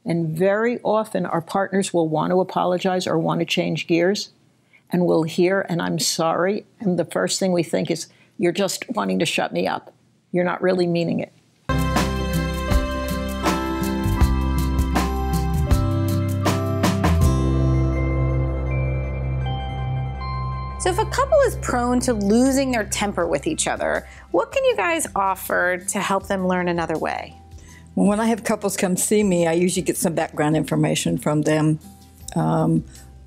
And very often our partners will want to apologize or want to change gears, and we'll hear, and I'm sorry. And the first thing we think is, you're just wanting to shut me up. You're not really meaning it. So if a couple is prone to losing their temper with each other, what can you guys offer to help them learn another way? Well, when I have couples come see me, I usually get some background information from them.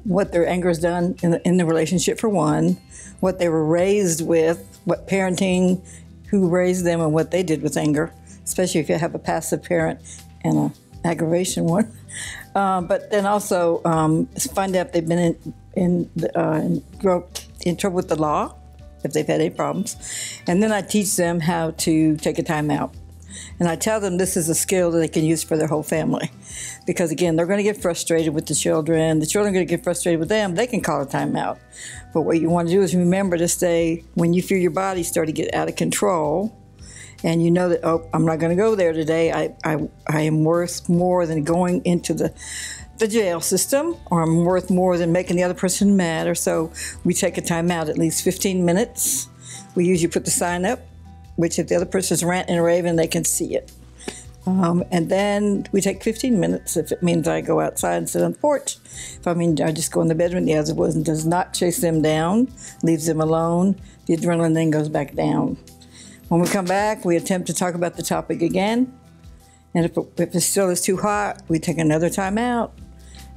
What their anger has done in the relationship, for one, what they were raised with, what parenting, who raised them, and what they did with anger, especially if you have a passive parent and an aggravation one. But then also find out if they've been in trouble with the law, if they've had any problems. And then I teach them how to take a time out. And I tell them this is a skill that they can use for their whole family. Because again, they're going to get frustrated with the children are going to get frustrated with them. They can call a time out. But what you want to do is remember to stay, when you feel your body start to get out of control, and you know that, oh, I'm not going to go there today. I am worth more than going into the jail system, or I'm worth more than making the other person mad. Or so we take a time out, at least 15 minutes. We usually put the sign up, which if the other person's ranting and raving, they can see it. And then we take 15 minutes if it means I go outside and sit on the porch. If I mean I just go in the bedroom, the other one does not chase them down, leaves them alone. The adrenaline then goes back down. When we come back, we attempt to talk about the topic again. And if it still is too hot, we take another time out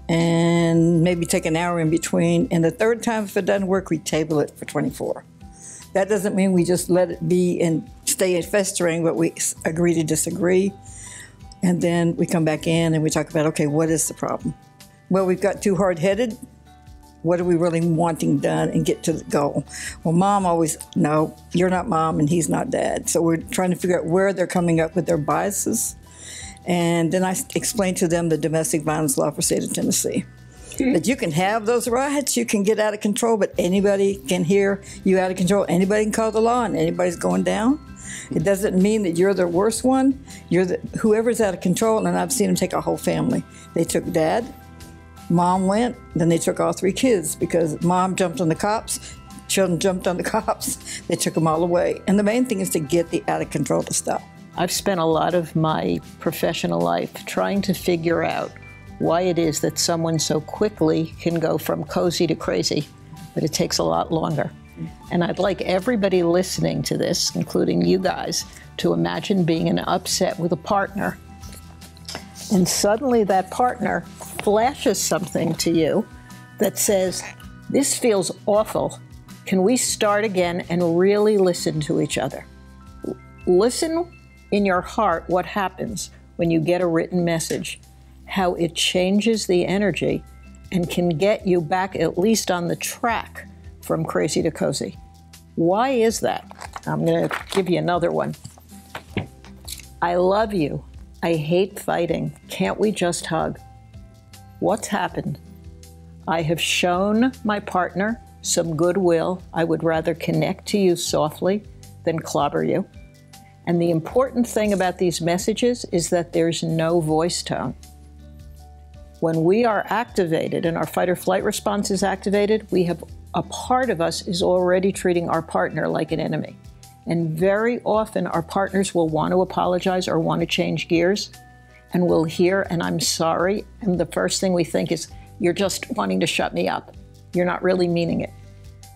and maybe take an hour in between. And the third time, if it doesn't work, we table it for 24. That doesn't mean we just let it be and stay festering, but we agree to disagree. And then we come back in and we talk about, okay, what is the problem? Well, we've got too hard-headed. What are we really wanting done and get to the goal? Well, mom always, no, you're not mom and he's not dad. So we're trying to figure out where they're coming up with their biases. And then I explain to them the domestic violence law for the state of Tennessee. That you can have those rights, you can get out of control, but anybody can hear you out of control. Anybody can call the law and anybody's going down. It doesn't mean that you're the worst one. You're whoever's out of control, and I've seen them take a whole family. They took dad, mom went, then they took all three kids because mom jumped on the cops, children jumped on the cops, they took them all away. And the main thing is to get the out of control to stop. I've spent a lot of my professional life trying to figure out why it is that someone so quickly can go from cozy to crazy, but it takes a lot longer. And I'd like everybody listening to this, including you guys, to imagine being in upset with a partner. And suddenly that partner flashes something to you that says, this feels awful. Can we start again and really listen to each other? Listen in your heart what happens when you get a written message, how it changes the energy and can get you back at least on the track from crazy to cozy. Why is that? I'm going to give you another one. I love you. I hate fighting. Can't we just hug? What's happened? I have shown my partner some goodwill. I would rather connect to you softly than clobber you. And the important thing about these messages is that there's no voice tone. When we are activated and our fight or flight response is activated, we have a part of us is already treating our partner like an enemy. And very often our partners will want to apologize or want to change gears, and we'll hear, and I'm sorry, and the first thing we think is, you're just wanting to shut me up. You're not really meaning it.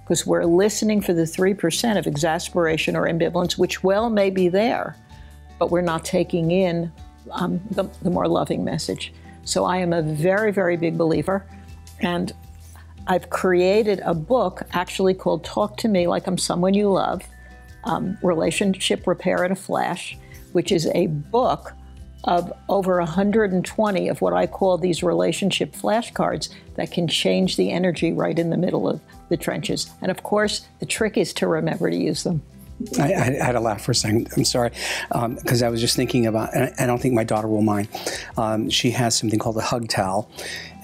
Because we're listening for the 3% of exasperation or ambivalence, which well may be there, but we're not taking in the more loving message. So I am a very, very big believer, and I've created a book actually called Talk to Me Like I'm Someone You Love, Relationship Repair in a Flash, which is a book of over 120 of what I call these relationship flashcards that can change the energy right in the middle of the trenches. And of course, the trick is to remember to use them. I had to laugh for a second. I'm sorry, because I was just thinking about, and I don't think my daughter will mind. She has something called a hug towel,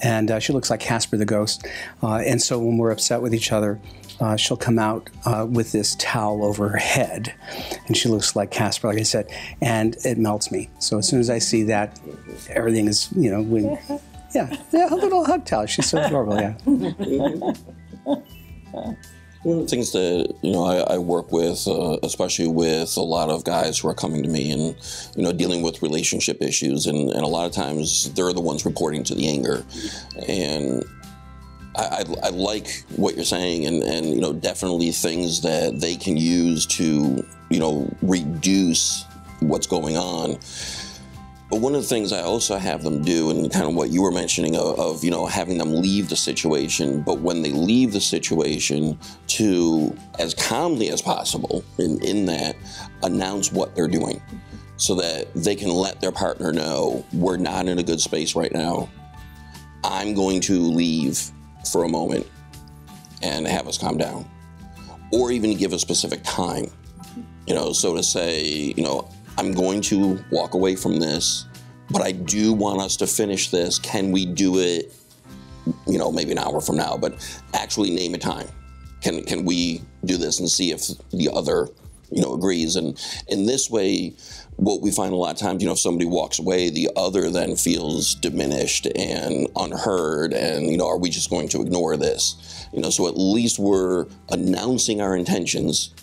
and she looks like Casper the Ghost. And so when we're upset with each other, she'll come out with this towel over her head, and she looks like Casper, like I said, and it melts me. So as soon as I see that, everything is, yeah, a little hug towel. She's so adorable, yeah. One of the things that, I work with, especially with a lot of guys who are coming to me and, dealing with relationship issues, and a lot of times they're the ones reporting to the anger. And I like what you're saying, and definitely things that they can use to, reduce what's going on. But one of the things I also have them do, and kind of what you were mentioning of having them leave the situation, but when they leave the situation, to, as calmly as possible, in that, announce what they're doing so that they can let their partner know, we're not in a good space right now. I'm going to leave for a moment and have us calm down. Or even give a specific time, so to say, I'm going to walk away from this, but I do want us to finish this. Can we do it, maybe an hour from now, but actually name a time. Can we do this and see if the other, agrees? And in this way, what we find a lot of times, if somebody walks away, the other then feels diminished and unheard, and, are we just going to ignore this? So at least we're announcing our intentions,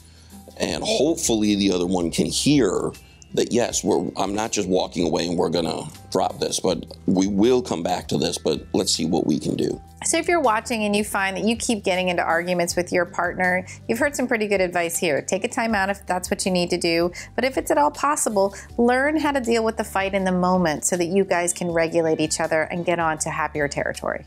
and hopefully the other one can hear that, yes, I'm not just walking away and we're gonna drop this, but we will come back to this, but let's see what we can do. So if you're watching and you find that you keep getting into arguments with your partner, you've heard some pretty good advice here. Take a time out if that's what you need to do, but if it's at all possible, learn how to deal with the fight in the moment so that you guys can regulate each other and get on to happier territory.